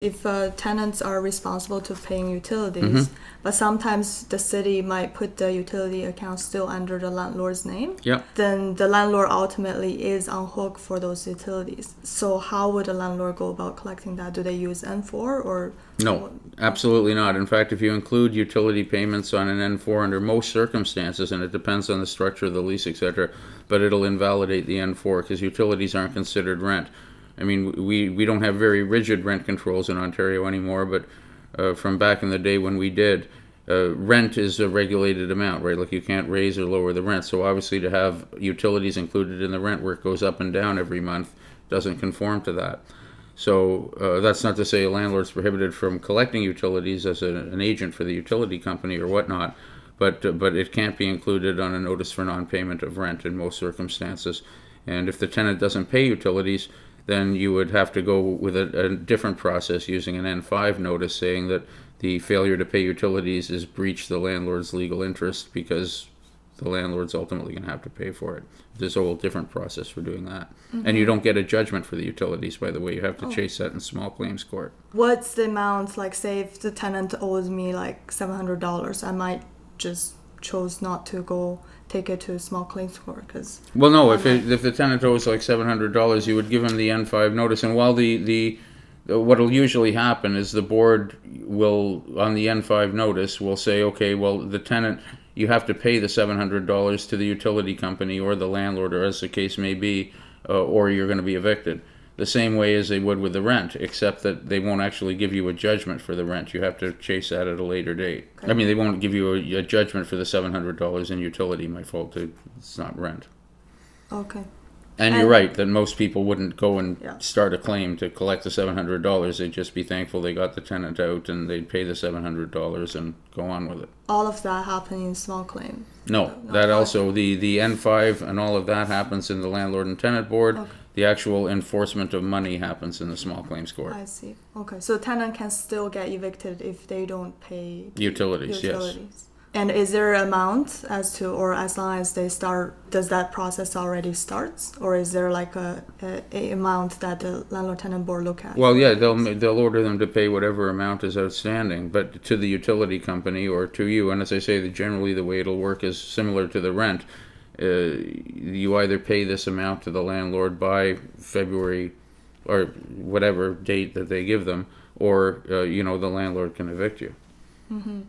If tenants are responsible to paying utilities, but sometimes the city might put the utility account still under the landlord's name, then the landlord ultimately is on hook for those utilities. So how would a landlord go about collecting that? Do they use N4 or? No, absolutely not. In fact, if you include utility payments on an N4 under most circumstances, and it depends on the structure of the lease, etc., but it'll invalidate the N4 because utilities aren't considered rent. I mean, we don't have very rigid rent controls in Ontario anymore, but from back in the day when we did, rent is a regulated amount, right? Like you can't raise or lower the rent. So obviously to have utilities included in the rent where it goes up and down every month doesn't conform to that. So that's not to say a landlord's prohibited from collecting utilities as an agent for the utility company or whatnot, but it can't be included on a notice for non-payment of rent in most circumstances. And if the tenant doesn't pay utilities, then you would have to go with a different process using an N5 notice saying that the failure to pay utilities has breached the landlord's legal interest because the landlord's ultimately going to have to pay for it. There's a whole different process for doing that. And you don't get a judgment for the utilities, by the way. You have to chase that in small claims court. What's the amount, like say if the tenant owes me like $700, I might just chose not to go take it to a small claims court because if the tenant owes like $700, you would give him the N5 notice, and while what'll usually happen is the board will on the N5 notice will say, okay, well, the tenant, you have to pay the $700 to the utility company or the landlord, or as the case may be, or you're going to be evicted. The same way as they would with the rent, except that they won't actually give you a judgment for the rent. You have to chase that at a later date. Okay. I mean, they won't give you a judgment for the $700 in utility. My fault, it's not rent. Okay. And you're right that most people wouldn't go and start a claim to collect the $700. They'd just be thankful they got the tenant out and they'd pay the $700 and go on with it. All of that happened in small claim? No, that also, the N5 and all of that happens in the landlord and tenant board. Okay. The actual enforcement of money happens in the small claims court. I see. Okay, so tenant can still get evicted if they don't pay utilities. Yes. And is there an amount as to, or as long as they start, does that process already starts, or is there like a amount that the landlord-tenant board look at? Well, yeah, they'll order them to pay whatever amount is outstanding, but to the utility company or to you. And as I say, generally the way it'll work is similar to the rent. You either pay this amount to the landlord by February or whatever date that they give them, or the landlord can evict you. Mm-hmm.